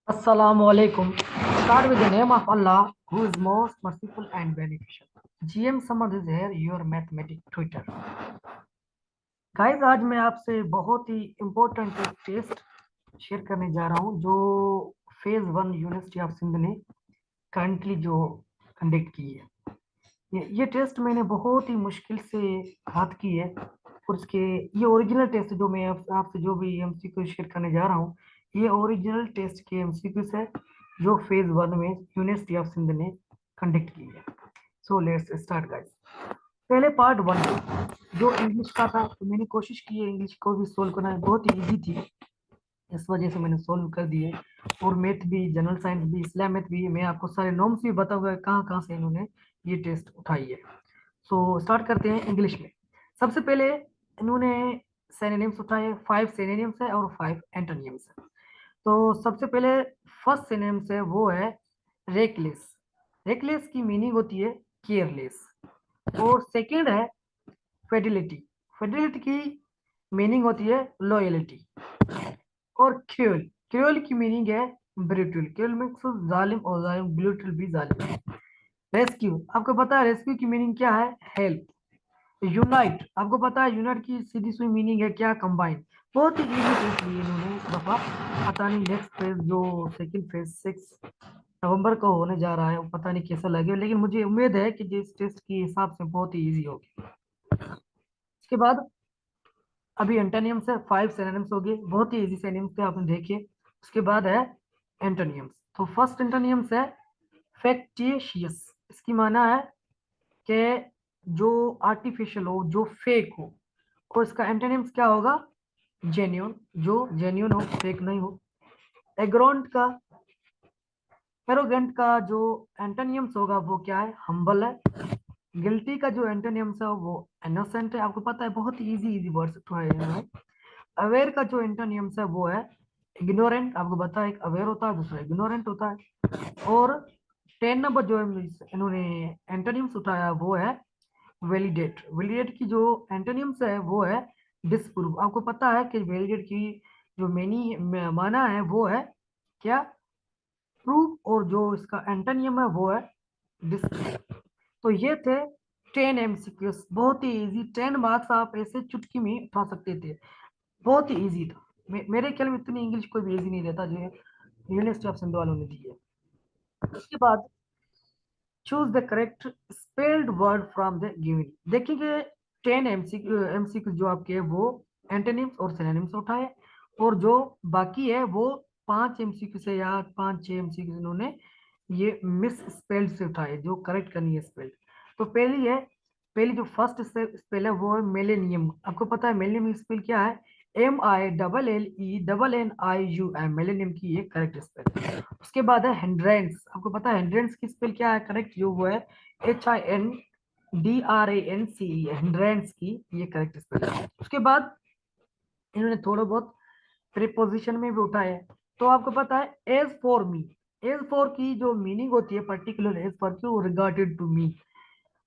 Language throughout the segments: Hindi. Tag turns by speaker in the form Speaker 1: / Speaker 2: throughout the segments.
Speaker 1: Assalamu alaikum. Start with the name of Allah, who is most merciful and beneficial. GM Samad is here, your mathematic Twitter. Guys, आज मैं आपसे बहुत ही इम्पोर्टेंट एक टेस्ट शेयर करने जा रहा हूँ जो फेज 1 यूनिवर्सिटी ऑफ सिंध ने करंटली जो कंडक्ट की है। ये टेस्ट मैंने बहुत ही मुश्किल से हाथ की है और उसके ये ओरिजिनल टेस्ट जो मैं आपसे जो भी एमसीक्यू शेयर करने जा रहा हूँ, ये ओरिजिनल टेस्ट के एमसीक्यूज है जो फेज 1 में यूनिवर्सिटी ऑफ सिंध ने कंडक्ट की है। So let's start guys. पहले पार्ट 1 जो इंग्लिश का था, तो मैंने कोशिश की है इंग्लिश को भी सोल्व करना, बहुत ही इजी थी, इस वजह से मैंने सोल्व कर दिए। और मैथ भी, जनरल साइंस भी, इस्लाम मैथ भी, मैं आपको सारे नॉर्म्स भी बताऊंगा कहाँ कहाँ से इन्होंने ये टेस्ट उठाई है। सो स्टार्ट करते हैं इंग्लिश में। सबसे पहले इन्होंने सिनोनिम्स उठाए, 5 सिनोनिम्स है और 5 एंटोनिम्स है। तो सबसे पहले फर्स्ट सिनोनिम्स है वो है रेकलेस। रेकलेस की मीनिंग होती है केयरलेस। और सेकंड है फेडिलिटी। फेडिलिटी की मीनिंग होती है लॉयलिटी। और क्रूअल, क्रूअल की मीनिंग है ब्रूटल। क्रूअल मीन्स जालिम, और जालिम ब्रूटल भी जालिम है। रेस्क्यू, आपको पता है रेस्क्यू की मीनिंग क्या है? हेल्प। यूनाइट, आपको पता है यूनाइट की सीधी सी मीनिंग है क्या? कंबाइन। बहुत ही इजी टेस्ट लिए इन्होंने इस दफा। पता नहीं नेक्स्ट फेज जो सेकंड फेज 6 नवंबर को होने जा रहा है, वो पता नहीं कैसा लगे, लेकिन मुझे उम्मीद है कि जिस टेस्ट के हिसाब से बहुत ही इजी होगी। इसके बाद अभी एंटोनियम्स है, 5 सिनोनिम्स हो गए, बहुत ही इजी सिनोनिम्स थे, आपने देखे। उसके बाद है एंटोनियम्स। तो फर्स्ट एंटोनियम्स है फैक्टिशियस। इसकी माना है कि जो आर्टिफिशियल हो, जो फेक हो। और इसका एंटोनिम्स क्या होगा? जेन्यून, जो जेन्यून हो, फेक नहीं हो। एग्रोंट का, एरोगेंट का जो एंटोनियम्स होगा वो क्या है? हम्बल है। गिल्टी का जो एंटोनियम्स है वो इनोसेंट है। आपको पता है बहुत ही इजी इजी वर्ड्स उठाए हैं। अवेयर का जो एंटोनियम्स है वो है इग्नोरेंट। आपको पता है एक अवेयर होता है, दूसरा इग्नोरेंट होता है। और 10 नंबर जो इन्होंने एंटोनियम्स उठाया वो है वैलिडेट। वैलिडेट की जो एंटोनियम्स है वो है डिसप्रूव। आपको पता है कि वैलिडेट की जो मेनी माना है वो है क्या? प्रूव। और जो इसका एंटोनियम है वो है डिसप्रूव। तो ये थे 10 एमसीक्यूज, बहुत ही इजी। 10 मार्क्स आप ऐसे चुटकी में उठा सकते थे, बहुत ही इजी था। मेरे ख्याल में इतनी इंग्लिश कोई भी इजी नहीं रहता जो यूनिवर्सिटी ऑफ सिंध वालों ने दी है। उसके बाद choose the correct spelled word from the given. देखिए 10 एमसीक्यू जो आपके है वो एंटोनिम्स और सिनोनिम्स उठाए, और जो बाकी है वो 5 एमसीक्यू से या 5-6 एमसीक्यू इन्होंने ये मिस स्पेल्ड से उठाए, जो करेक्ट करनी है स्पेल्ड। तो पहली जो फर्स्ट स्पेल है वो है मिलेनियम। आपको पता है मिलेनियम स्पेल क्या है? MILLE NNIUM, मिलेनियम की ये करेक्ट स्पेल है। उसके बाद है हिंड्रेंस। आपको पता है हिंड्रेंस की स्पेल क्या है करेक्ट? जो वो है HINDRANCE, हिंड्रेंस की ये करेक्ट स्पेल है। उसके बाद इन्होंने थोड़ा बहुत प्रीपोजिशन में भी उठाया है। तो आपको पता है as for me, as for की जो मीनिंग होती है पर्टिकुलर एज फॉर की, regarded to me.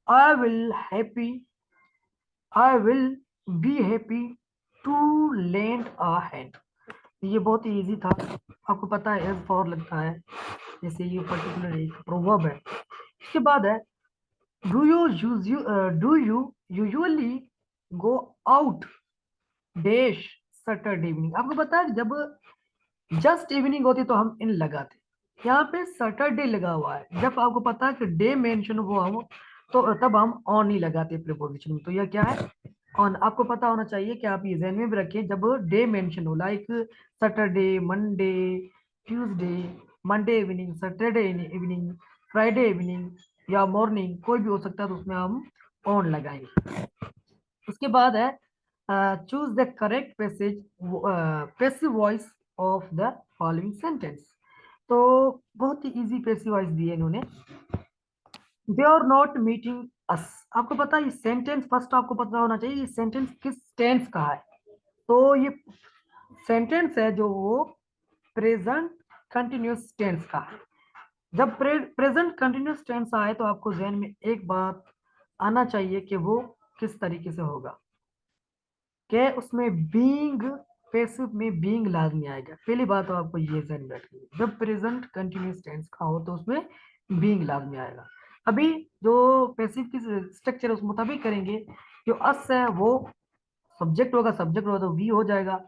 Speaker 1: I will happy, I will be happy to lend a hand. ये बहुत ही इजी था। आपको पता है एज फॉर लगता है, जैसे ये पर्टिकुलर एक प्रोवर्ब है। इसके बाद है do you usually go out dash Saturday evening. आपको पता है जब जस्ट इवनिंग होती तो हम इन लगाते, यहाँ पे सैटरडे लगा हुआ है। जब आपको पता है कि डे मेंशन हुआ हो तो तब हम ऑन ही लगाते प्रीपोजिशन में। तो यह क्या है? ऑन। आपको पता होना चाहिए कि आप ये ध्यान में भी रखें, जब डे मेंशन हो, like Saturday, Monday, Tuesday, Monday evening, Saturday evening, Friday evening या मॉर्निंग, कोई भी हो सकता है, तो उसमें हम ऑन लगाएंगे। उसके बाद है choose the correct passage passive voice of the following sentence. तो बहुत ही इजी पैसिव वॉइस दिए इन्होंने। दे आर नॉट मीटिंग अस। आपको पता है ये सेंटेंस, फर्स्ट आपको पता होना चाहिए ये सेंटेंस किस टेंस का है। तो ये सेंटेंस है जो वो प्रेजेंट कंटिन्यूस टेंस का है। जब प्रेजेंट कंटिन्यूस टेंस आए तो आपको जहन में एक बात आना चाहिए कि वो किस तरीके से होगा, कि उसमें बीइंग पैसिव में बीइंग लाजमी आएगा। पहली बात तो आपको ये ध्यान में रखनी है, जब प्रेजेंट कंटिन्यूस टेंस का हो तो उसमें बीइंग लाजमी आएगा। अभी जो पैसिव की स्ट्रक्चर है उस मुताबिक करेंगे। जो अस है वो सब्जेक्ट होगा, सब्जेक्ट होगा तो वी हो जाएगा।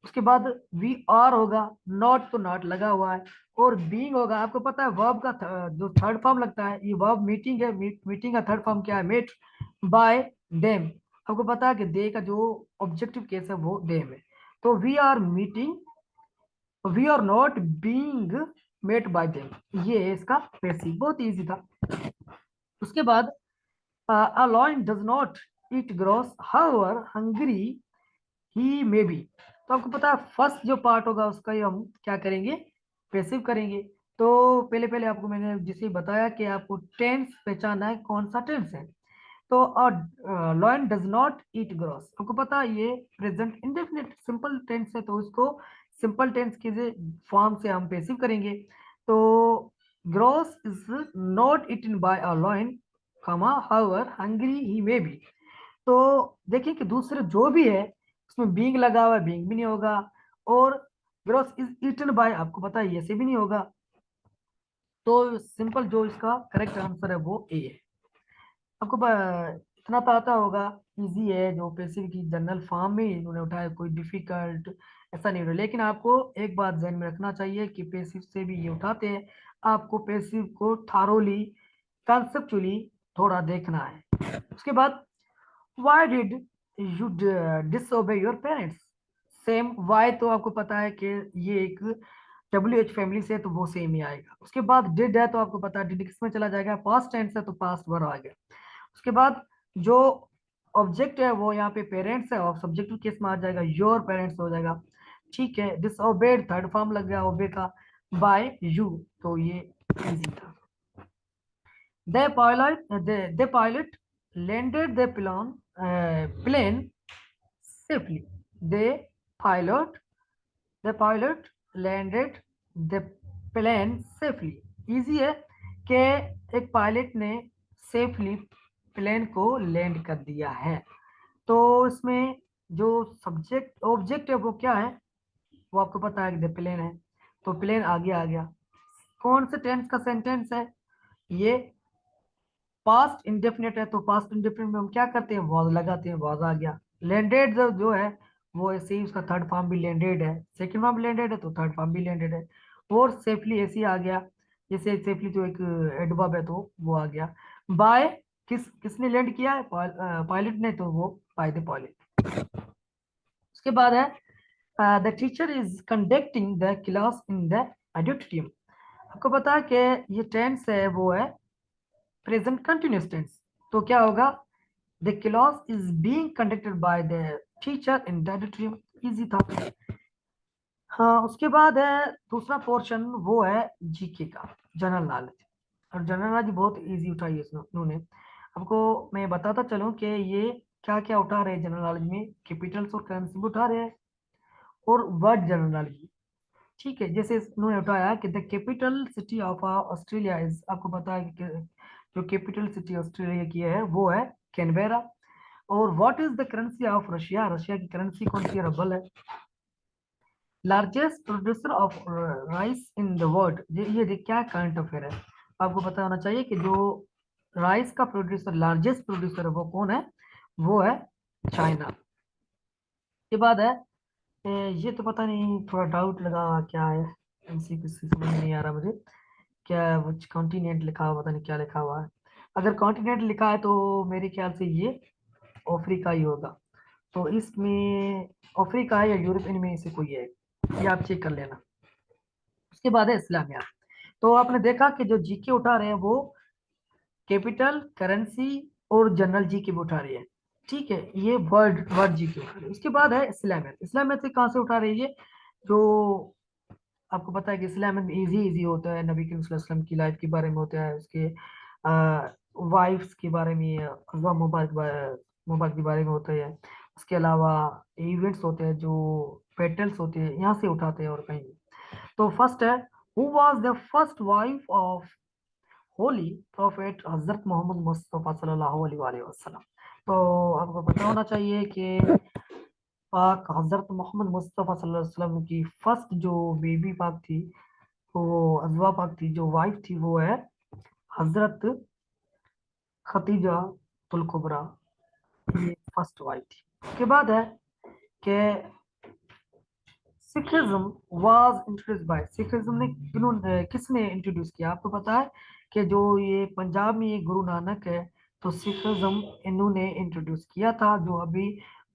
Speaker 1: उसके बाद वी आर होगा, नॉट तो नॉट लगा हुआ है। और बीइंग होगा, आपको पता है वर्ब का जो थर्ड फॉर्म लगता है, ये वर्ब मीटिंग है, मीटिंग का थर्ड फॉर्म क्या है, मेट बाय देम। आपको पता है कि दे का जो ऑब्जेक्टिव केस है वो देम है। तो we are meeting, we are not being met by them, ये है इसका बेसिक, बहुत इजी था। उसके बाद a lion does not eat grass, however hungry he may be। तो आपको पता है फर्स्ट जो पार्ट होगा उसका ही हम क्या करेंगे, पैसिव करेंगे। तो पहले पहले आपको मैंने जिसे बताया कि आपको टेंस पहचानना है कौन सा टेंस है। तो lion does not eat gross, आपको पता है ये प्रेजेंट इंडेफिनिट सिंपल टेंस है, तो इसको सिंपल टेंस के फॉर्म से हम पैसिव करेंगे। तो grass is not eaten by a lion, comma however hungry he may be. तो देखिए कि दूसरे जो भी है उसमें बीइंग लगा हुआ है, बीइंग भी नहीं होगा। और ग्रॉस इज ईटन बाय, आपको पता है ये से भी नहीं होगा। तो सिंपल जो इसका करेक्ट आंसर है वो ए है। आपको इतना तो आता होगा, इजी है, जो पैसिव की जनरल फॉर्म में इन्होंने उठाया, कोई डिफिकल्ट ऐसा नहीं हो रहा। लेकिन आपको एक बात ध्यान में रखना चाहिए कि पैसिव से भी ये उठाते हैं, आपको पैसिव को थारोली कंसेप्चुअली थोड़ा देखना है। उसके बाद why did you disobey your parents, same why तो आपको पता है कि ये एक WH फैमिली से है तो वो सेम ही आएगा। उसके बाद डिड है तो आपको पता है डिड किस में चला जाएगा, पास्ट टेंस है तो पास्ट वर्ब आ गया। उसके बाद जो ऑब्जेक्ट है वो यहाँ पे पेरेंट्स है और सब्जेक्टिव केस में आ जाएगा, योर पेरेंट्स हो जाएगा। ठीक है, डिसओबेड थर्ड फॉर्म लग गया ओबे का, बाय यू, तो ये इजी था। The pilot landed the plane safely. The pilot the pilot landed the plane safely। Easy है कि एक पायलट ने सेफली प्लेन को लैंड कर दिया है। तो इसमें जो सब्जेक्ट ऑब्जेक्ट है वो क्या है, वो आपको पता है कि द प्लेन है, तो प्लेन आगे आ गया। कौन से टेंस का सेंटेंस है ये, पास्ट इंडेफिनिट है, तो पास्ट इंडेफिनिट में हम क्या करते हैं, वॉज लगाते हैं, वॉज आ गया। लैंडेड जो है वो ऐसे ही, उसका थर्ड फॉर्म भी लैंडेड है, सेकंड फॉर्म भी लैंडेड है तो थर्ड फॉर्म भी लैंडेड है। और सेफली ऐसे ही आ गया, जैसे सेफली जो एक एडवर्ब है तो वो आ गया। बाय, किसने लैंड किया है, पायलट ने, तो वो बाय द पायलट। उसके बाद है the teacher is conducting the class in the auditorium. आपको पता है कि ये टेंस है वो है प्रेजेंट कंटिन्यूस टेंस, तो क्या होगा, the class is being conducted by the teacher in the auditorium, easy था। हाँ, उसके बाद है दूसरा पोर्शन, वो है जीके का, जनरल नॉलेज। और जनरल नॉलेज बहुत इजी उठाई है इन्होंने। आपको मैं बताता चलूं कि ये क्या क्या उठा रहे हैं जनरल नॉलेज में, कैपिटल्स और करेंसी भी उठा रहे हैं, और वर्ड जनरल नॉलेज भी। ठीक है, जैसे इन्होंने उठाया कि the capital city of Australia is, आपको पता है कि जो कैपिटल सिटी ऑस्ट्रेलिया की है वो है कैनबेरा। और what is the currency of Russia, Russia की करेंसी कौन सी है, रबल है। Largest producer of rice in the world, ये देख क्या करंट अफेयर है, आपको पता होना चाहिए कि जो राइस का प्रोड्यूसर, लार्जेस्ट प्रोड्यूसर है वो कौन है, वो है चाइना। के बाद है ये तो पता नहीं, थोड़ा डाउट लगा क्या है, एमसीक्यू समझ नहीं आ रहा मुझे, क्या वो कॉन्टिनेंट लिखा हुआ, पता नहीं क्या लिखा हुआ है। अगर कॉन्टिनेंट लिखा है तो मेरे ख्याल से ये अफ्रीका ही होगा, तो इसमें अफ्रीका है या यूरोप, इनमें से कोई है, ये आप चेक कर लेना। उसके बाद है इस्लामिया। तो आपने देखा कि जो जीके उठा रहे हैं वो कैपिटल, करेंसी और जनरल जीके भी उठा रही है। ठीक है, ये वर्ल्ड वर्ल्ड जीके उठा रही है। उसके बाद है इस्लामियत, इस्लामियत से कहाँ से उठा रही है ये, जो आपको पता है कि इस्लामियत में इजी इजी होता है, नबी करीम सल्लल्लाहु अलैहि वसल्लम की लाइफ के बारे में होता है, उसके वाइफ्स के बारे में, अज़वा मुबारक के बारे में होता है। उसके अलावा इवेंट्स होते हैं, जो पेटल्स होते हैं, यहाँ से उठाते हैं और कहीं। तो फर्स्ट है, who was the first wife of Holi prophet हजरत मोहम्मद मुस्तफ़ा सल्लल्लाहु अलैहि वसल्लम। तो आपको पता होना चाहिए कि पाक हजरत मोहम्मद मुस्तफ़ा सल्लल्लाहु अलैहि वसल्लम की फर्स्ट जो बेबी पाक थी, वो अजवा पाक थी, जो वाइफ थी वो है हजरत खतीजा तुल कुबरा, ये फर्स्ट वाइफ थी। उसके बाद है कि Sikhism was introduce by, Sikhism ने किसने इंट्रोड्यूस किया? आपको पता है कि जो ये पंजाब में ये गुरु नानक है, तो सिखिज्म इन्होंने इंट्रोड्यूस किया था। जो अभी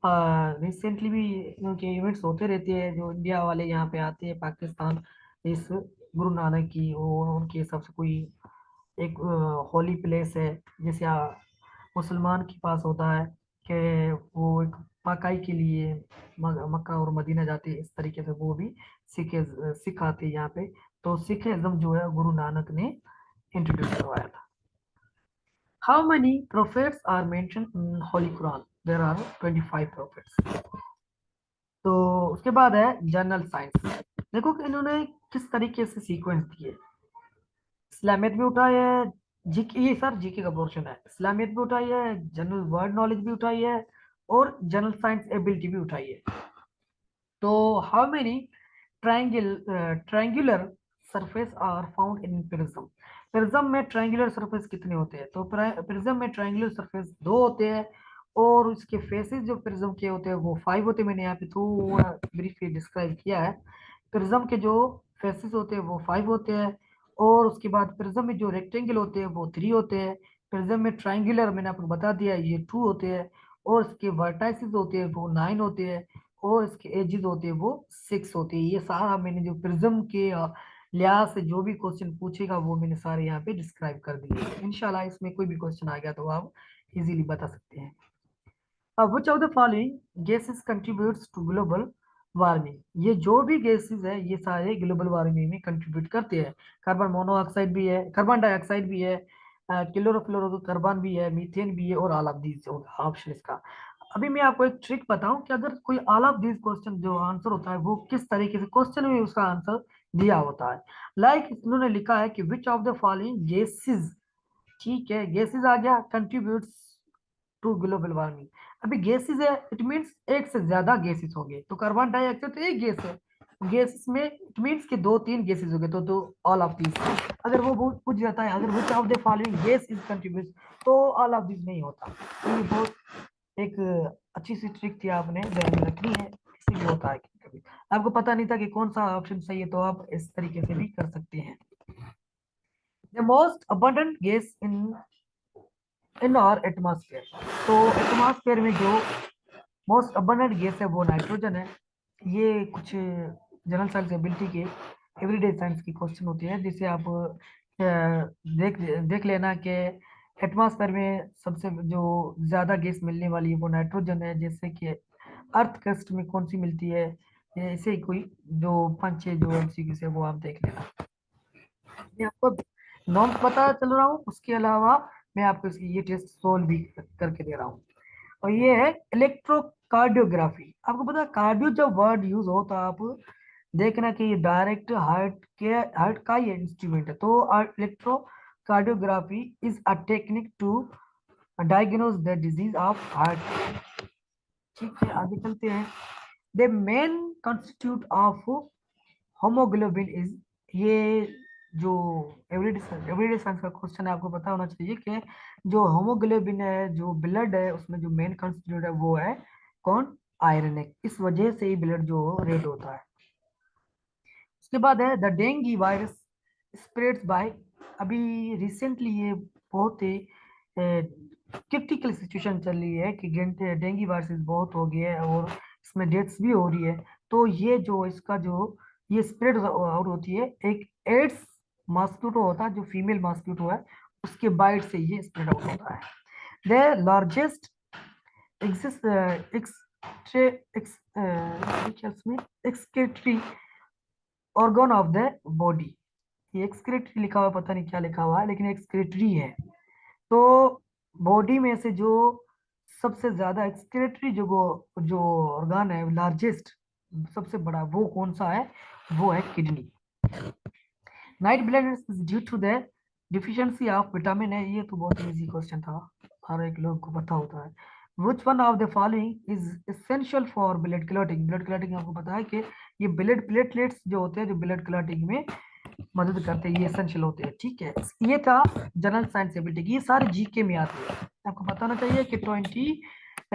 Speaker 1: रिसेंटली भी इनके इवेंट्स होते रहते हैं, जो इंडिया वाले यहाँ पे आते हैं पाकिस्तान, इस गुरु नानक की वो उनके हिसाब से कोई एक होली प्लेस है, जैसे मुसलमान के पास होता है कि वो एक पकाई के लिए मक्का और मदीना जाते हैं, इस तरीके से वो भी सिख आते हैं यहाँ पे। तो सिखिज्म जो है गुरु नानक ने इंट्रोड्यूस करवाया था। How many prophets are mentioned in Holy Quran? There are 25 prophets. तो उसके बाद है जनरल साइंस। देखो कि इन्होंने किस तरीके से सीक्वेंस दिए। इस्लामियत भी उठाई है, जीके, ये सर जीके का पोर्शन है। इस्लामियत भी उठाई है, जनरल वर्ड नॉलेज भी उठाई है, और जनरल साइंस एबिलिटी भी उठाई है। तो how many triangular surface are found in prism? Prism में ट्रायंगुलर सरफेस कितने होते हैं? तो प्रिज्म में ट्रायंगुलर सरफेस दो होते हैं, और उसके फेसेस जो प्रिज्म के होते हैं वो 5 होते हैं। मैंने यहाँ पे थोड़ा ब्रीफली डिस्क्राइब किया है। प्रिज्म के जो फेसेस होते हैं वो 5 होते हैं, और उसके बाद प्रिज्म में जो रेक्टेंगल होते हैं वो 3 होते हैं। प्रिज्म में ट्रायंगुलर मैंने आपको बता दिया ये 2 होते हैं, और इसके वर्टाइसिस होते हैं वो 9 होते हैं, और इसके एजेस होते हैं वो 6 होते हैं। ये सारा मैंने जो प्रिज्म के लिहाज से जो भी क्वेश्चन पूछेगा वो मैंने सारे यहाँ पे डिस्क्राइब कर दिए। इंशाल्लाह इसमें कोई भी क्वेश्चन आ गया तो आप इजीली बता सकते हैं। Which of the following gases contributes to global warming? ये जो भी गैसेस है ये सारे ग्लोबल वार्मिंग में कंट्रीब्यूट करते हैं। कार्बन मोनोऑक्साइड भी है, कार्बन डाइऑक्साइड भी है, क्लोरोफ्लोरोकार्बन भी है, मीथेन भी है, और ऑल ऑफ दीज ऑप्शन इसका। अभी मैं आपको एक ट्रिक बताऊं कि अगर कोई ऑल ऑफ दीज क्वेश्चन जो आंसर होता है वो किस तरीके से क्वेश्चन में उसका आंसर दिया होता है। लाइक इन्होंने लिखा है कि विच ऑफ द फॉलोइंग गैसेस, ठीक है, गैसेस आ गया, कंट्रीब्यूट्स टू ग्लोबल वार्मिंग। अभी गैसेस है, इट मींस एक से ज्यादा गैसेस होंगे। तो कार्बन डाइऑक्साइड तो एक गैस है, गैसेस में इट मींस कि दो तीन गैसेस हो गए, तो ऑल ऑफ दिस। अगर वो पूछ जाता है अगर विच of the following gas is contribute, तो ऑल ऑफ दिस नहीं होता। तो ये बहुत एक अच्छी सी ट्रिक थी, आपने ध्यान में रखनी है। इसीलिए होता है कि कभी आपको पता नहीं था कि कौन सा ऑप्शन सही है, तो आप इस तरीके से भी कर सकते हैं। The most abundant gas in our atmosphere, तो एटमॉस्फेयर में जो मोस्ट अबंडेंट गैस है वो नाइट्रोजन है। ये कुछ जनरल साइंस एबिलिटी के एवरीडे साइंस की क्वेश्चन होती है, जिसे आप देख देख लेना कि एटमॉस्फेयर में सबसे जो ज्यादा गैस मिलने वाली है वो नाइट्रोजन है। जैसे कि अर्थ क्रस्ट में कौन सी मिलती है, ऐसे ही कोई जो 5-6 जो एमसीक्यू है वो आप देख लेना। मैं आपको नॉर्म्स पता चल रहा हूँ, उसके अलावा मैं आपको इसकी ये टेस्ट सोल्व भी करके दे रहा हूँ। और ये है इलेक्ट्रोकार्डियोग्राफी। आपको पता है कार्डियो जब वर्ड यूज हो तो आप देखना कि ये डायरेक्ट हार्ट का ये इंस्ट्रूमेंट है। तो electrocardiography is a technique to diagnose the disease of heart. ठीक है, आगे चलते हैं। The main constitute of haemoglobin is, ये जो एवरीडे साइंस का क्वेश्चन है, आपको पता होना चाहिए कि जो होमोग्लोबिन है, जो ब्लड है, उसमें जो मेन कॉन्स्टिट्यूट है वो है कौन? आयरन है। इस वजह से ही ब्लड जो रेड होता है। उसके बाद है the dengue virus spreads by. अभी रिसेंटली ये बहुत ही क्रिटिकल सिचुएशन चल रही है कि डेंगू वायरस बहुत हो गया है, और इसमें डेथ्स भी हो रही है। तो ये जो इसका जो ये स्प्रेड आउट होती है, एक एड्स मॉस्किटो होता है जो फीमेल मॉस्किटो है, उसके बाइट से ये स्प्रेड आउट होता है। The largest excretory organ of the body, ये एक्सक्रीटरी लिखा हुआ है, पता नहीं क्या लिखा हुआ है, लेकिन एक्सक्रीटरी है। तो बॉडी में से जो सबसे ज्यादा एक्सक्रीटरी जो ऑर्गन है लार्जेस्ट, सबसे बड़ा, वो कौन सा है? वो है kidney. Night blindness is due to the deficiency of vitamin है। ये तो बहुत इजी क्वेश्चन था, हर एक लोग को पता होता है। Which one of the following is essential for blood clotting. Blood clotting आपको पता है कि ये ब्लड प्लेटलेट्स जो होते हैं जो ब्लड क्लॉटिंग में मदद करते हैं, ये एसेंशियल होते हैं। ठीक है, ये था जनरल साइंस एबिलिटी, ये सारे जीके में आते हैं। आपको बताना चाहिए कि 20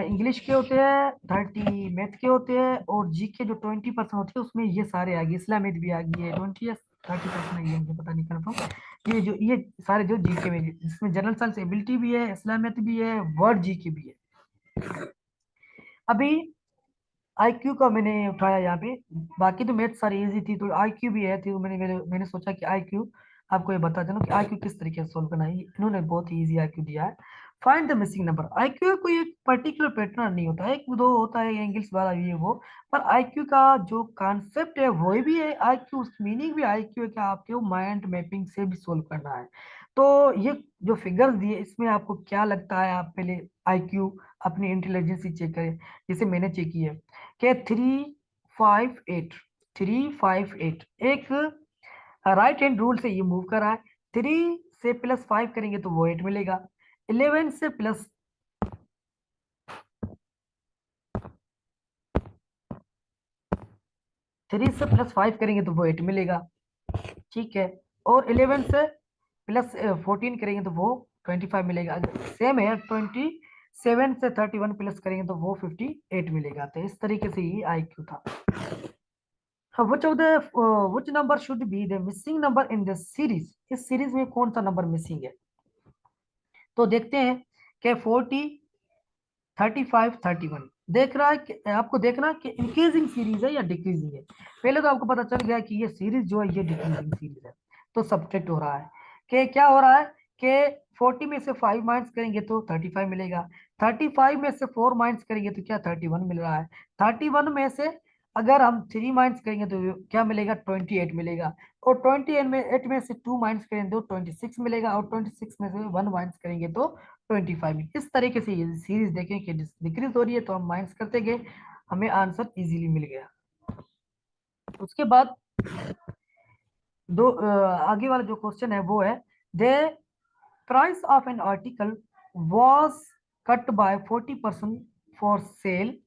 Speaker 1: इंग्लिश के होते हैं, 30 मैथ के होते हैं, और जीके जो 20% होते हैं उसमें ये सारे आ गए। इस्लामिक भी आ गई है, 20 या 30% है, ये मुझे पता नहीं कंफर्म। ये सारे जो जीके में, जिसमें जनरल साइंस एबिलिटी भी है, इस्लामिक भी है, वर्ड जीके भी है। अभी आईक्यू का मैंने उठाया यहाँ पे, बाकी तो मैथ सारी इजी थी, तो आईक्यू भी है, तो मैंने सोचा कि आईक्यू आपको ये बता देना कि आईक्यू किस तरीके से सोल्व करना है। इन्होंने बहुत ही इजी आईक्यू दिया है। Find the missing number. IQ कोई एक पर्टिकुलर पैटर्न नहीं होता है, एक दो होता है इंग्लिश वाला ये वो, पर आईक्यू का जो कॉन्सेप्ट है वो भी है आईक्यू, मीनिंग भी आईक्यू है कि आपको माइंड मैपिंग से भी सोल्व करना है। तो ये जो फिगर्स दिए इसमें आपको क्या लगता है, आप पहले आईक्यू अपनी इंटेलिजेंस चेक करें, जैसे मैंने चेक किया के 358, 358 एक राइट हैंड रूल से ये मूव कर रहा है। 3 से +5 करेंगे तो वो 8 मिलेगा। 11 से प्लस 3 से +5 करेंगे तो वो 8 मिलेगा। ठीक है, और 11 से +14 करेंगे तो वो 25 मिलेगा। सेम है, 27 से 31 प्लस करेंगे तो वो 58 मिलेगा। तो इस तरीके से ये IQ था। which number should be the missing number in the series। इस सीरीज में कौन सा नंबर मिसिंग है, तो देखते हैं कि 40, 35, 31 देख रहा है कि आपको देखना है कि इंक्रीजिंग सीरीज है या डिक्रीजिंग है। पहले तो आपको पता चल गया कि ये सीरीज जो है ये डिक्रीजिंग सीरीज है, तो सब्ट्रैक्ट हो रहा है कि क्या हो रहा है कि 40 में से 5 माइनस करेंगे तो 35 मिलेगा, 35 में से 4 माइनस करेंगे तो क्या 31 मिल रहा है, 31 में से अगर हम 3 माइनस करेंगे तो क्या मिलेगा 28 मिलेगा, और 28 में से 2 माइनस करेंगे तो 26 मिलेगा, और 26 में से 1 माइनस करेंगे तो 25। इस तरीके से ये सीरीज देखें कि डिक्रीज हो रही है तो हम माइनस करते गए, हमें आंसर इजीली मिल गया। उसके बाद आगे वाला जो क्वेश्चन है वो है the price of an article was cut by 40% for sale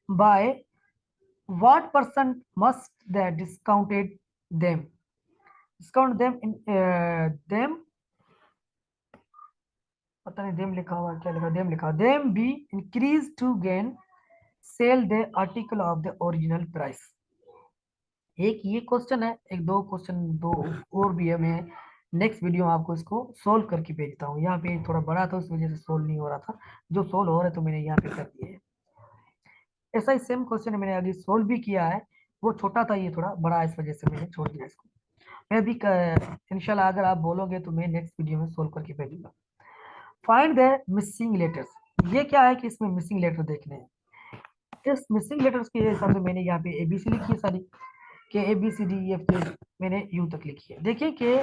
Speaker 1: by what percent must they discounted them, discount them in them, पता नहीं देम लिखा हुआ क्या लिखा, देम लिखा, them be increase to gain sale the article of the original price. एक ये क्वेश्चन है, एक दो क्वेश्चन दो और भी है, मैं नेक्स्ट वीडियो में आपको इसको सोल्व करके भेजता हूँ। यहाँ पे थोड़ा बड़ा था उस वजह से सोल्व नहीं हो रहा था, जो सोल्व हो रहा है तो मैंने यहाँ पे कर दिया है। ऐसा ही सेम क्वेश्चन मैंने अभी सोल्व भी किया है, वो छोटा था, ये थोड़ा बड़ा है, इस वजह से मैंने छोड़ दिया इसको। मैं भी इंशाल्लाह अगर आप बोलोगे तो मैं नेक्स्ट वीडियो में सोल्व करके भेजूंगा। Find the missing letters. ये क्या है कि इसमें मिसिंग लेटर देखने हैं। इस मिसिंग लेटर्स के हिसाब से मैंने यहाँ पे ABC लिखी है सारी, के ABCDEF मैंने यू तक लिखी है। देखिए कि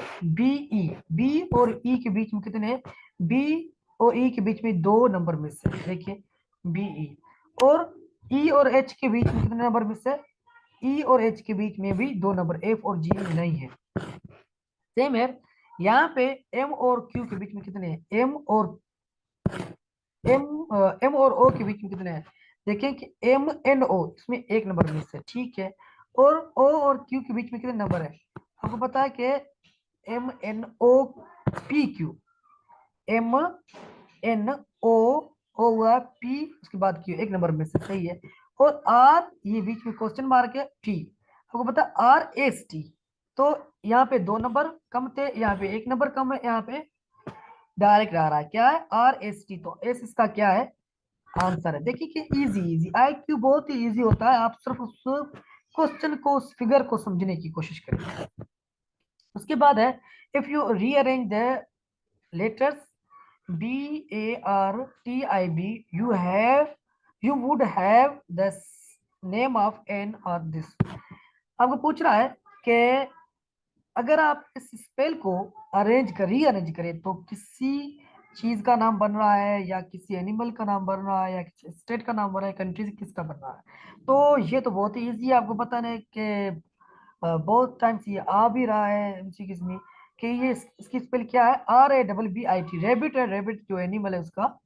Speaker 1: बी और ई के बीच में कितने, बी और ई के बीच में 2 नंबर मिस है। देखिए BE, और ई और एच के बीच में कितने नंबर मिस है, ई और एच के बीच में भी 2 नंबर, F और G नहीं है। सेम है यहाँ पे M और Q के बीच में कितने हैं, एम और ओ के बीच में कितने हैं, देखें कि MNO इसमें 1 नंबर मिस है। ठीक है, और O और Q के बीच में कितने नंबर है, आपको पता है कि MNOPQ, MNO O हुआ P, उसके बाद Q 1 नंबर में से सही है, और R ये बीच में क्वेश्चन मार्क है T, आपको पता है RST, तो यहाँ पे 2 नंबर कम थे, यहाँ पे 1 नंबर कम है, यहाँ पे डायरेक्ट आ रहा है क्या है RST, तो S इसका क्या है आंसर है। देखिए कि इजी इजी IQ बहुत ही इजी होता है, आप सिर्फ उस क्वेश्चन को, उस फिगर को समझने की कोशिश करें। उसके बाद है if you rearrange the letters BARTIB you would have the name of N or this। आपको पूछ रहा है कि अगर आप इस स्पेल को रीअरेंज करें तो किसी चीज का नाम बन रहा है, या किसी एनिमल का नाम बन रहा है, या किसी स्टेट का नाम बन रहा है, कंट्री से किसका बन रहा है। तो ये तो बहुत ही इजी है, आपको पता है कि बहुत टाइम्स ये आ भी रहा है MCQs में कि ये इसकी स्पेल क्या है, RABBIT। रेबिट है, रेबिट जो एनिमल है उसका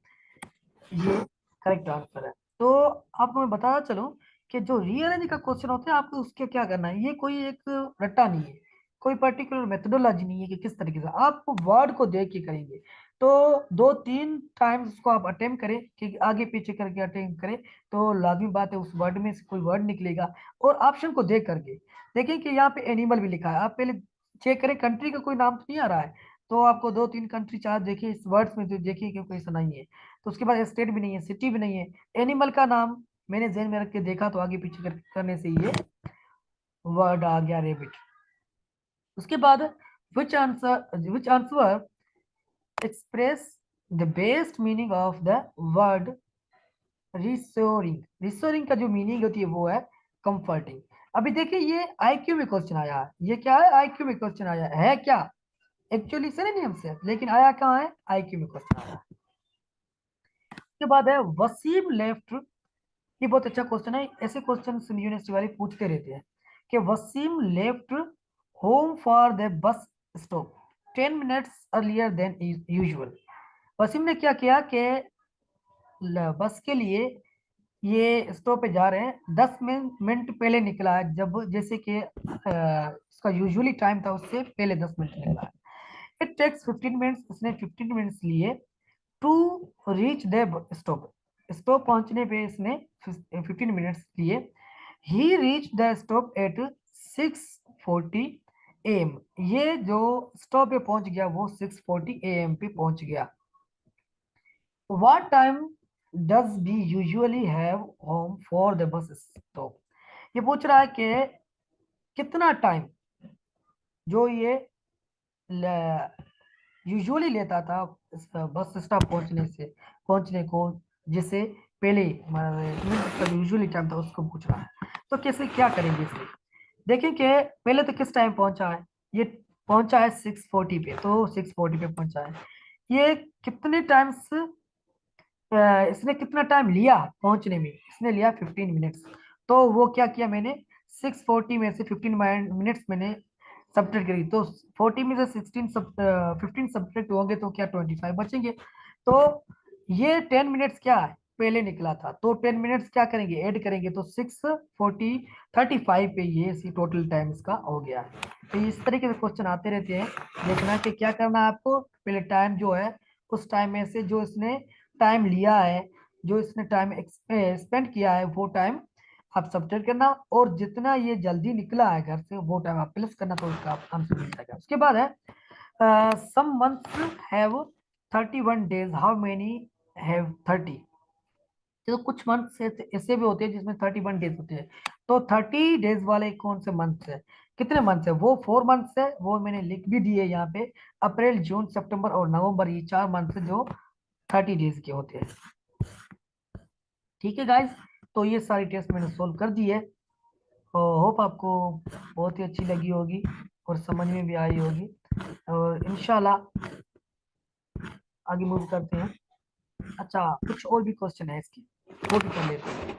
Speaker 1: ये करेक्ट आंसर है। तो आपको मैं बताना चलूं कि जो रीअरेंज का क्वेश्चन होता है आपको उसके क्या करना है, ये कोई एक रट्टा नहीं है, कोई पर्टिकुलर मेथोडोलॉजी नहीं है कि किस तरीके से आप वर्ड को देख के करेंगे। तो 2-3 टाइम्स उसको आप अटेम्प्ट करें कि आगे पीछे करके अटेम्प्ट करें, तो लाजमी बात है उस वर्ड में से कोई वर्ड निकलेगा। और ऑप्शन को देख करके देखें कि यहाँ पे एनिमल भी लिखा है, आप पहले चेक करें कंट्री का कोई नाम तो नहीं आ रहा है। तो आपको 2-3 कंट्री चार देखिए इस वर्ड्स में, तो देखिए कि कोई ऐसा नहीं है। तो उसके बाद स्टेट भी नहीं है, सिटी भी नहीं है, एनिमल का नाम मैंने ध्यान में रख के देखा तो आगे पीछे करने से ये वर्ड आ गया रेबिट। उसके बाद which answer express the best meaning of the word reassuring. Reassuring का जो मीनिंग होती है वो है कंफर्टिंग। अभी देखिए ये आईक्यू में क्वेश्चन आया है, ये क्या है, आईक्यू में क्वेश्चन आया है क्या, एक्चुअली सिनोनिम से, लेकिन आया कहाँ है, आईक्यू में क्वेश्चन आया है। उसके बाद है वसीम लेफ्ट, ये बहुत अच्छा क्वेश्चन है, ऐसे क्वेश्चन यूनिवर्सिटी वाले पूछते रहते हैं कि Wasim left home for the bus stop 10 minutes earlier than usual. Wasim ने क्या किया कि बस के लिए ये स्टॉप पे जा रहे हैं, 10 मिनट पहले निकला है, जब जैसे कि इसका यूजुअली टाइम था उससे पहले 10 मिनट निकला है। इट टेक्स 15 मिनट्स, इसने 15 मिनट्स लिए to reach the stop, stop पहुंचने पे इसने 15 मिनट्स लिए। He reach the stop at 6:40 AM। ये जो स्टॉप पे पहुंच गया वो 6:40 AM पे पहुंच गया। What time does we usually have home for the bus stop? ये पूछ रहा है कि कितना टाइम जो ये यूजुअली लेता था इस बस स्टॉप पहुंचने को, जिससे पहले यूजुअली टाइम था उसको पूछ रहा है। तो कैसे क्या करेंगे इसमें, देखें कि पहले तो किस टाइम पहुंचा है, ये पहुंचा है 6:40 पे, तो 6:40 पे पहुंचा है। ये कितने टाइम्स इसने कितना टाइम लिया पहुंचने में, इसने लिया 15 मिनट्स। तो वो क्या किया मैंने, 6:40 में से 15 मिनट्स मैंने सब्ट्रैक्ट करी, तो 40 में से 15 सब्ट्रैक्ट होंगे तो क्या 25 बचेंगे। तो ये 10 मिनट्स क्या है पहले निकला था, तो 10 मिनट्स क्या करेंगे ऐड करेंगे, तो 6:40 35 पे ये इसी टोटल टाइम इसका हो गया। तो इस तरीके से क्वेश्चन आते रहते हैं, देखना कि क्या करना है आपको, पहले टाइम जो है उस टाइम में से जो इसने टाइम लिया है, जो इसने टाइम स्पेंड किया है वो टाइम आप सब्ट्रैक्ट करना, और जितना ये जल्दी निकला है घर से वो टाइम आप प्लस करना, तो उसका आंसर मिल जाएगा। उसके बाद है some months have 31 days, how many have 30। तो कुछ मंथ ऐसे भी होते हैं जिसमें 31 डेज होते हैं, तो 30 डेज वाले कौन से मंथ है, कितने मंथ है, वो 4 मंथ्स है, वो मैंने लिख भी दिए यहाँ पे, अप्रैल जून सितंबर और नवंबर, ये 4 मंथ जो 30 डेज के होते हैं। ठीक है गाइस, तो ये सारी टेस्ट मैंने सोल्व कर दी है, और होप आपको बहुत ही अच्छी लगी होगी और समझ में भी आई होगी, और इंशाल्लाह आगे मूव करते हैं। अच्छा, कुछ और भी क्वेश्चन है इसके, वो भी कर लेते हैं।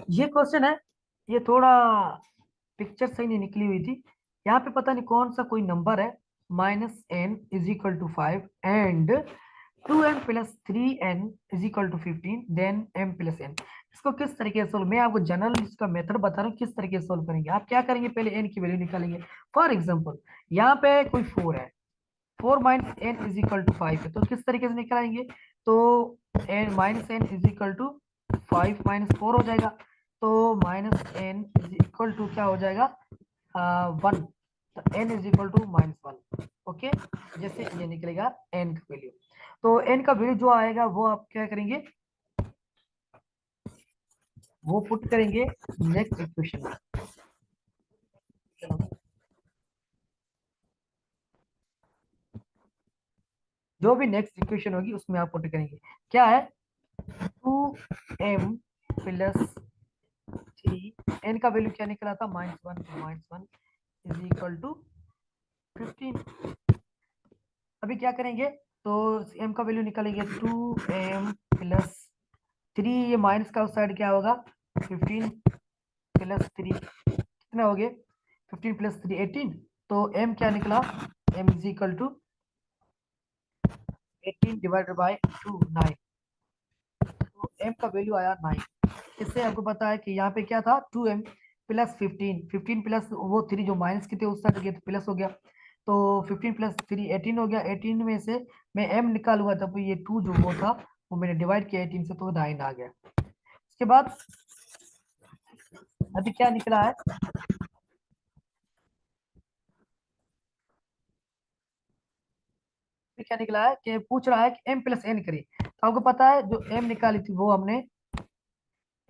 Speaker 1: ये क्वेश्चन है, ये थोड़ा पिक्चर सही नहीं निकली हुई थी, यहाँ पे पता नहीं कौन सा कोई नंबर है, -n = 5 and 2n + 3n = 15 then m + n। इसको किस तरीके से सोल्व, मैं आपको जनरल इसका मेथड बता रहा हूँ किस तरीके से सोल्व करेंगे। आप क्या करेंगे, पहले n की वैल्यू निकालेंगे। फॉर एग्जांपल यहाँ पे कोई 4 है, 4 - n = 5 है, तो किस तरीके से निकालेंगे, तो n -n = 5 - 4 हो जाएगा, तो -n क्या हो जाएगा 1, तो n -1। ओके, जैसे ये निकलेगा n का वैल्यू, तो n का वैल्यू जो आएगा वो आप क्या करेंगे, वो पुट करेंगे नेक्स्ट इक्वेशन में। जो भी नेक्स्ट इक्वेशन होगी उसमें आप पुट करेंगे, क्या है 2m + 3, n का वैल्यू क्या निकला था -1, -1 = 15। अभी क्या करेंगे, तो m का वैल्यू निकालेंगे 2m + 3, ये माइनस का उस साइड क्या होगा 15 + 3 कितने हो गए, 15 + 3 18, तो m क्या निकला, m = 18 / 2 9। m का वैल्यू आया 9। इससे आपको पता है कि यहाँ पे क्या था 2m प्लस 15 प्लस वो 3 जो माइनस के थे उस साइड गए तो प्लस हो गया, तो 15 प्लस 3 18 हो गया। 18 में से मैं m निकालूंगा तब ये 2 जो वो था वो मैंने डिवाइड किया 18 से तो 9 आ गया। उसके बाद अभी क्या निकला है, क्या निकला है कि पूछ रहा है कि m प्लस n करिए, तो आपको पता है जो m निकाली थी वो हमने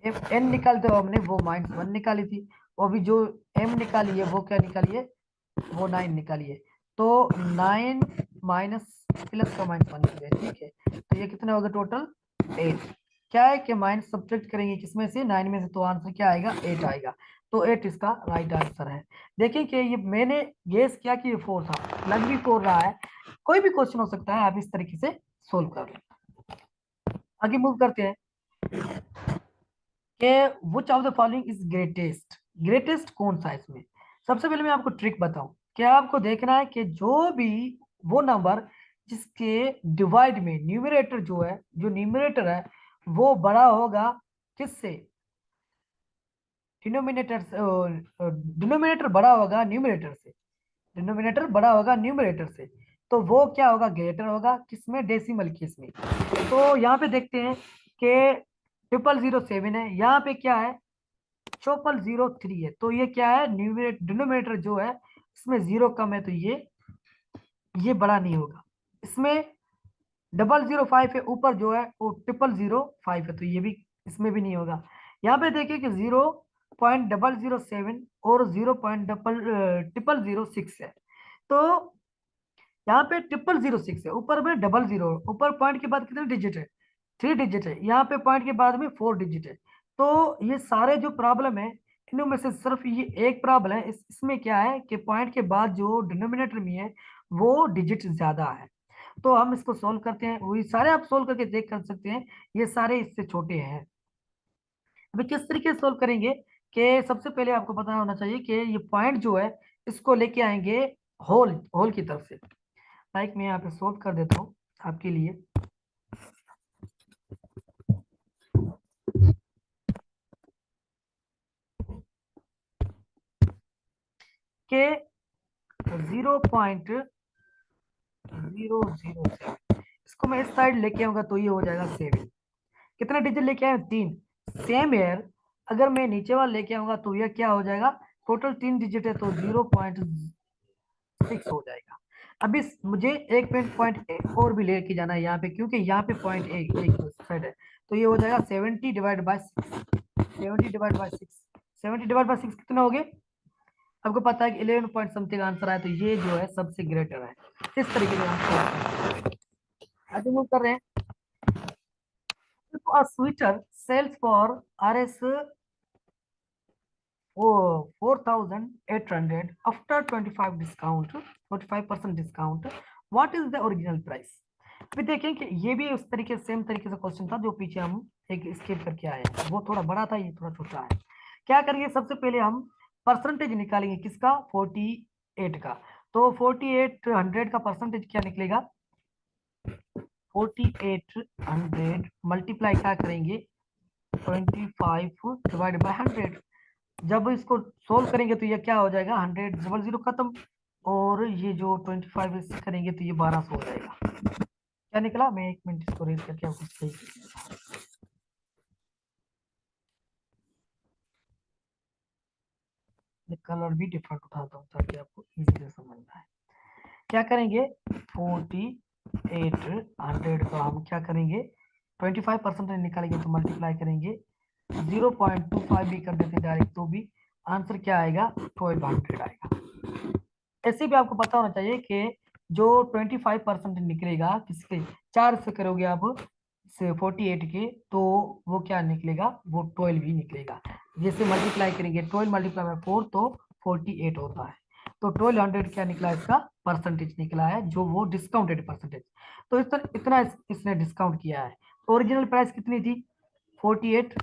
Speaker 1: n निकालते हो हमने वो -1 निकाली थी, और अभी जो m निकाली है वो क्या निकाली है, वो 9 निकाली है। तो 9 माइनस प्लस का -1 निकले, ठीक है। तो ये कितना होगा टोटल 8। क्या है कि माइनस सब्ट्रैक्ट करेंगे किसमें से 9 में से, तो आंसर क्या आएगा 8 आएगा। तो 8 इसका राइट आंसर है। देखिए कि ये मैंने गेस किया कि ये 4 था, लग भी 4 रहा है। कोई भी क्वेश्चन हो सकता है, आप इस तरीके से सोल्व कर लें। आगे मूव करते हैं कि विच of the following is greatest, greatest कौन सा है इसमें। सबसे पहले मैं आपको ट्रिक बताऊं, क्या आपको देखना है कि जो भी वो नंबर जिसके डिवाइड में न्यूमरेटर जो है, जो न्यूमरेटर है वो बड़ा होगा किससे, डिनोमिनेटर से, डिनोमिनेटर बड़ा होगा न्यूमरेटर से, डिनोमिनेटर बड़ा होगा न्यूमरेटर से, तो वो क्या होगा ग्रेटर होगा किसमें, डेसिमल केस में। तो यहाँ पे देखते हैं कि 0007 है, यहाँ पे क्या है 4003 है, तो ये क्या है डिनोमिनेटर जो है इसमें 0 कम है, तो ये बड़ा नहीं होगा। इसमें 005 है, ऊपर जो है वो 0005 है, तो ये भी इसमें भी नहीं होगा। यहाँ पे देखिए कि 0.007 और 0.0006 है, तो यहाँ पे 0006 है, ऊपर में 00, ऊपर पॉइंट के बाद कितने डिजिट है 3 डिजिट है, यहाँ पे पॉइंट के बाद में 4 डिजिट है। तो ये सारे जो प्रॉब्लम है इनमें में से सिर्फ ये एक प्रॉब्लम है, इसमें क्या है कि पॉइंट के बाद जो डिनोमिनेटर में है वो डिजिट ज्यादा है। तो हम इसको सोल्व करते हैं, वही सारे आप सोल्व करके देख कर सकते हैं, ये सारे इससे छोटे हैं। अभी किस तरीके से सोल्व करेंगे कि सबसे पहले आपको पता होना चाहिए कि ये पॉइंट जो है इसको लेके आएंगे होल होल की तरफ से। लाइक मैं यहाँ पे सोल्व कर देता हूँ आपके लिए। के 0.007 इसको मैं इस साइड लेके आऊंगा तो ये हो जाएगा 7। कितना डिजिट लेके आए 3। सेम एयर अगर मैं नीचे वाला लेके आऊंगा तो ये क्या हो जाएगा, टोटल 3 डिजिट है तो 0.6 हो जाएगा। अभी मुझे एक पॉइंट और भी लेके जाना है यहाँ पे, क्योंकि यहाँ पे पॉइंट एक साइड है, तो ये हो जाएगा 70 divide by 6। 70 divide by 6, 70 divide by 6 कितने हो गए, आपको पता है कि 11 पॉइंट समथिंग आंसर आया, तो ये जो है सबसे ग्रेटर है। इस तरीके से हम आगे मूव कर रहे हैं। Sweater sells for RS 4800 after 25% discount, what is the original price. फिर देखें कि ये भी उस तरीके सेम तरीके से क्वेश्चन था जो पीछे हम एक स्किप करके आए हैं, वो थोड़ा बड़ा था ये थोड़ा छोटा है। क्या करेंगे सबसे पहले हम परसेंटेज निकालेंगे किसका 48 का, तो 4800 का परसेंटेज क्या निकलेगा 4800 मल्टीप्लाई क्या करेंगे 25 डिवाइड बाय 100। जब इसको सोल्व करेंगे तो ये क्या हो जाएगा 100 डबल जीरो खत्म, और ये जो 25 इससे करेंगे तो ये 1200 हो जाएगा। क्या निकला, मैं एक मिनट इसको रेज करके आपको सही कलर भी डिफरेंट उठाता हूँ ताकि आपको इजी से समझना है। क्या करेंगे 4800 का हम क्या करेंगे 25% निकालेंगे तो मल्टीप्लाई करेंगे 0.25 भी कर देते डायरेक्ट तो भी आंसर क्या आएगा 1200 आएगा। ऐसे भी आपको पता होना चाहिए कि जो 25% निकलेगा किसके 4 से करोगे आप से 48 के, तो वो क्या निकलेगा वो 12 ही निकलेगा। जैसे मल्टीप्लाई करेंगे 12 मल्टीप्लाई बाय 4 तो 48 होता है, तो 1200 क्या निकला इसका परसेंटेज निकला है, जो वो डिस्काउंटेड परसेंटेज। तो इस तरह इतना इसने डिस्काउंट किया है। ओरिजिनल प्राइस कितनी थी 48,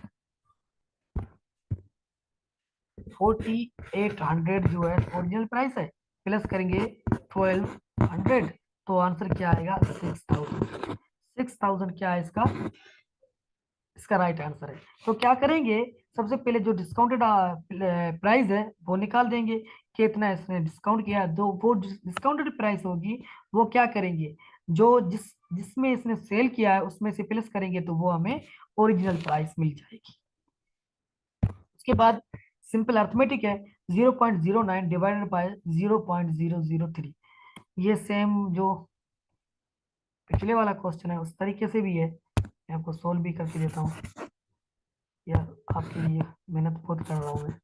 Speaker 1: 4800 जो है ओरिजिनल प्राइस है, प्लस करेंगे 1200 तो आंसर क्या आएगा 6000। 6000 क्या है इसका इसका राइट आंसर है। तो क्या करेंगे, सबसे पहले जो डिस्काउंटेड प्राइस है वो निकाल देंगे, कितना इसने डिस्काउंट किया, जो वो डिस्काउंटेड प्राइस होगी वो क्या करेंगे, जो जिसमें इसने सेल किया है उसमें से प्लस करेंगे तो वो हमें ओरिजिनल प्राइस मिल जाएगी। उसके बाद सिंपल अर्थमेटिक है, 0.09 डिवाइडेड बाय 0.003। ये सेम जो पिछले वाला क्वेश्चन है उस तरीके से भी है, मैं आपको सोल्व भी करके देता हूँ, या आपके लिए मेहनत बहुत कर रहा हूँ मैं।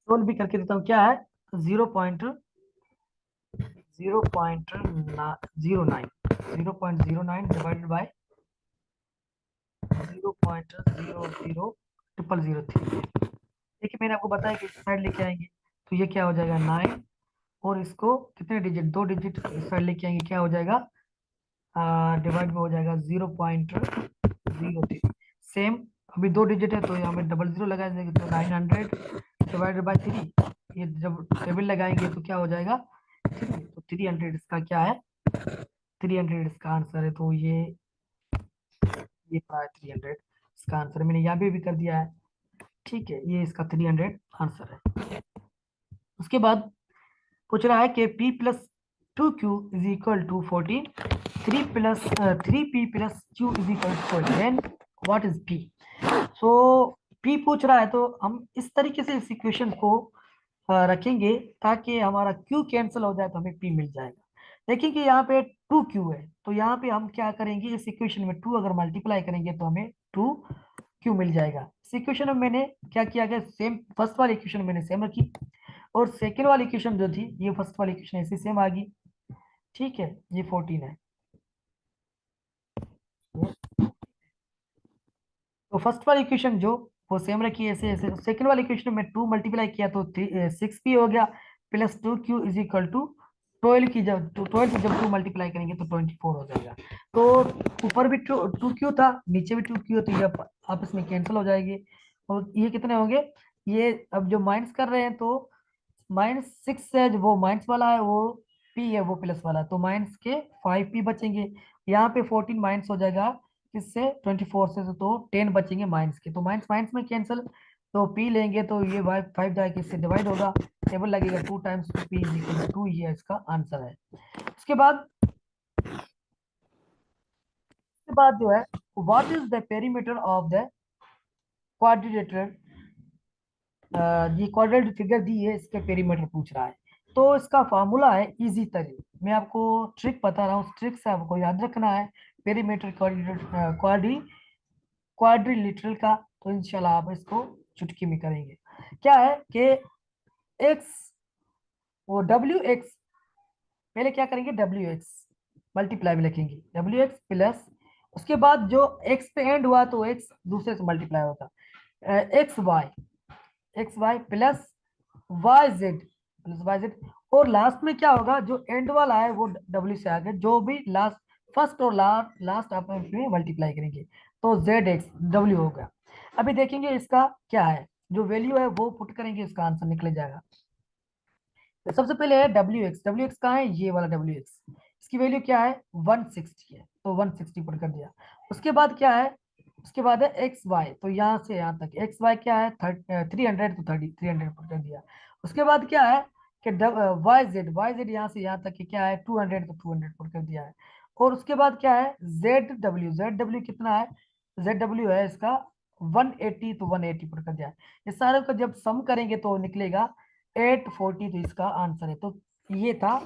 Speaker 1: सोल्व भी करके देता हूँ। क्या है, 0.09 डिवाइडेड बाय 0.00003। देखिए मैंने आपको बताया कि इस साइड लेके आएंगे तो ये क्या हो जाएगा 9, और इसको कितने डिजिट, 2 डिजिट इस साइड लेके आएंगे, क्या हो जाएगा डिवाइड में हो जाएगा 0.03। सेम, अभी 2 डिजिट है तो यहाँ में डबल जीरो लगा देंगे तो 900 डिवाइडेड बाय 3। ये जब टेबल लगाएंगे तो क्या हो जाएगा 3, तो 300 इसका क्या है, 300 इसका आंसर है। तो ये पड़ा है 300 इसका आंसर, मैंने यहाँ भी कर दिया है। ठीक है, ये इसका 300 आंसर है। उसके बाद पूछ रहा है कि p plus 2q is equal to 14, 3p plus q is equal to 12, then what is p। So p पूछ रहा है तो हम इस तरीके से इस इक्वेशन को रखेंगे ताकि हमारा q कैंसिल हो जाए तो हमें p मिल जाएगा। देखिए कि यहाँ पे 2q है, तो यहाँ पे हम क्या करेंगे, इस इक्वेशन में 2 अगर मल्टीप्लाई करेंगे तो हमें 2q मिल जाएगा। इस इक्वेशन में मैंने क्या किया गया, सेम फर्स्ट वाली इक्वेशन मैंने सेम रखी, और सेकेंड वाली इक्वेशन जो थी ये फर्स्ट वाली इक्वेशन ऐसी सेम आ गई। ठीक है, ये 14 है। तो फर्स्ट वाली इक्वेशन जो वो सेम रखी है ऐसे ऐसे, सेकंड वाली इक्वेशन में 2 मल्टीप्लाई किया तो 6p हो गया, plus 2q is equal to 12 की, जब 12 से जब 2 मल्टीप्लाई करेंगे तो 24 हो जाएगा। तो ऊपर भी 2q था, नीचे भी 2q है, तो ये आपस में कैंसिल हो जाएगी। और ये कितने होंगे, ये अब जो माइनस कर रहे हैं तो -6 है, जो वो माइनस वाला है वो p है, वो प्लस वाला है, तो माइनस के 5p बचेंगे। यहाँ पे 14 माइनस हो जाएगा किससे, 24 से, तो 10 बचेंगे माइनस के, तो माइनस माइनस में कैंसिल, तो p लेंगे तो ये 5 जाके इससे डिवाइड होगा, टेबल लगेगा 2 times p is equal to 2, ये इसका आंसर है। उसके बाद जो है, what is the perimeter of the quadrilateral, ये क्वाड्रेटिक फिगर दी है, इसके पेरीमीटर पूछ रहा है। तो इसका फार्मूला है इजी तरी, मैं आपको ट्रिक बता रहा हूँ, ट्रिक से आपको याद रखना है पेरीमीटर क्वाड्रिलेटरल का, तो इंशाल्लाह आप इसको चुटकी में करेंगे। क्या है कि एक्स, वो डब्ल्यू एक्स, पहले क्या करेंगे, डब्ल्यू एक्स मल्टीप्लाई में लिखेंगे, डब्ल्यू एक्स प्लस, उसके बाद जो एक्स पे एंड हुआ तो एक्स दूसरे से मल्टीप्लाई होगा, x y plus y z, plus y z, और लास्ट में क्या होगा, जो एंड वाला है वो डब्ल्यू से आगे, जो भी लास्ट, फर्स्ट और लास्ट आप में मल्टीप्लाई करेंगे तो जेड एक्स डब्ल्यू होगा। अभी देखेंगे इसका क्या है, जो वैल्यू है वो पुट करेंगे, इसका आंसर निकल जाएगा। तो सबसे पहले है डब्ल्यू एक्स कहाँ है, ये वाला डब्ल्यू एक्स, इसकी वैल्यू क्या है 160 है, तो 160 पुट कर दिया। उसके बाद क्या है, उसके बाद है एक्स वाई, तो यहाँ से यहाँ तक एक्स वाई क्या है 300, तो 300 पुट कर दिया। उसके बाद क्या है कि वाई जेड यहाँ से यहाँ तक कि क्या है 200, तो 200 पुट कर दिया है। और उसके बाद क्या है जेड डब्ल्यू कितना है, जेड डब्ल्यू है इसका 180, तो 180 पुट कर दिया है। ये सारे को जब सम करेंगे तो निकलेगा 840, तो इसका आंसर है। तो ये था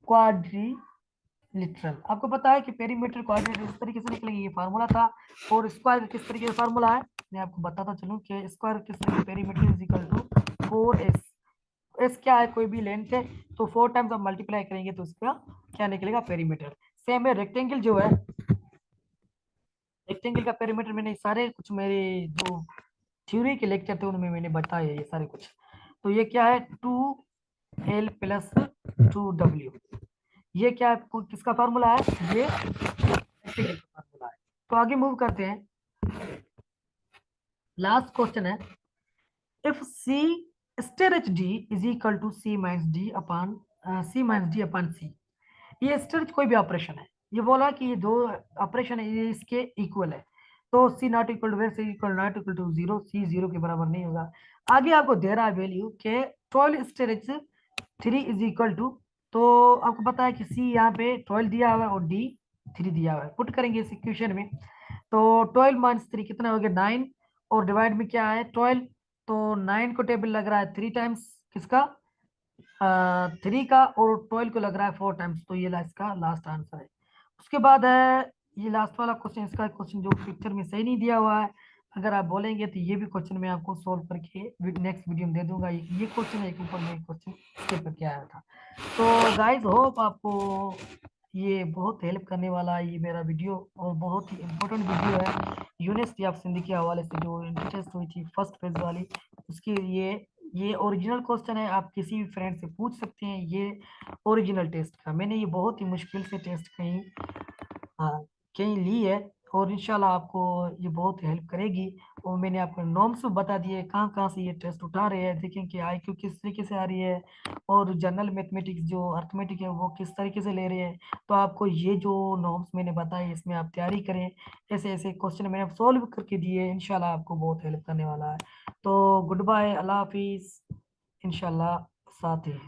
Speaker 1: क्वाड्रिलेटरल। आपको पता है कि पेरीमीटर क्वाड्रिलेटरल इस तरीके से निकलेंगे, ये फार्मूला था। और स्क्वायर किस तरीके से फार्मूला है, मैं आपको बताता चलूं कि स्क्वायर किस तरीके, perimeter is equal to 4s, s क्या है, कोई भी लेंथ है, तो 4 टाइम्स आप मल्टीप्लाई करेंगे तो इसका क्या निकलेगा, पेरीमीटर। सेम है रेक्टेंगल जो है, रेक्टेंगल का पेरीमीटर मैंने सारे कुछ मेरे जो थ्योरी के लेक्चर थे उनमें मैंने बताया ये सारे कुछ। तो ये क्या है 2l प्लस 2w, ये क्या है, किसका फार्मूला है, ये रेक्टेंगल का फार्मूला है। तो आगे मूव करते हैं, लास्ट क्वेश्चन है, if c star H D is equal to c minus D upon C minus D upon C. ये स्टेट कोई भी ऑपरेशन है, ये बोला कि ये दो ऑपरेशन है, ये इसके इक्वल है। तो C not equal to, where C equal not equal to zero, C zero के बराबर नहीं होगा। आगे आपको दे रहा है वैल्यू के 12 स्टेरेज 3 इज इक्वल टू, तो आपको पता है कि सी यहाँ पे 12 दिया हुआ है और डी 3 दिया हुआ है। पुट करेंगे इस इक्वेशन में, तो 12 माइनस 3 कितना हो गया 9, और डिवाइड में क्या है 12, तो 9 को टेबल लग रहा है 3 टाइम्स किसका, 3 का, और 12 को लग रहा है 4 टाइम्स, तो ये इसका लास्ट आंसर है। उसके बाद है ये लास्ट वाला क्वेश्चन, इसका क्वेश्चन जो पिक्चर में सही नहीं दिया हुआ है, अगर आप बोलेंगे तो ये भी क्वेश्चन मैं आपको सोल्व करके नेक्स्ट वीडियो में दे दूंगा। ये क्वेश्चन है, एक ऊपर में एक क्वेश्चन इसके करके आया था। तो गाइज होप आपको ये बहुत हेल्प करने वाला है ये मेरा वीडियो, और बहुत ही इम्पोर्टेंट वीडियो है यूनिवर्सिटी ऑफ सिंध के हवाले से, जो टेस्ट हुई थी फर्स्ट फेज वाली, उसकी ये ओरिजिनल क्वेश्चन है, आप किसी भी फ्रेंड से पूछ सकते हैं। ये ओरिजिनल टेस्ट का मैंने ये बहुत ही मुश्किल से टेस्ट कहीं, हाँ, कहीं ली है, और इंशाल्लाह आपको ये बहुत हेल्प करेगी। और मैंने आपको नॉर्म्स बता दिए कहाँ कहाँ से ये टेस्ट उठा रहे हैं, देखें कि आईक्यू किस तरीके से आ रही है, और जनरल मैथमेटिक्स जो अर्थमेटिक है वो किस तरीके से ले रहे हैं। तो आपको ये जो नॉर्म्स मैंने बताए इसमें आप तैयारी करें, ऐसे ऐसे क्वेश्चन मैंने सॉल्व करके दिए, इंशाल्लाह आपको बहुत हेल्प करने वाला है। तो गुड बाय, अल्लाह हाफिज़, इंशाल्लाह साथ ही।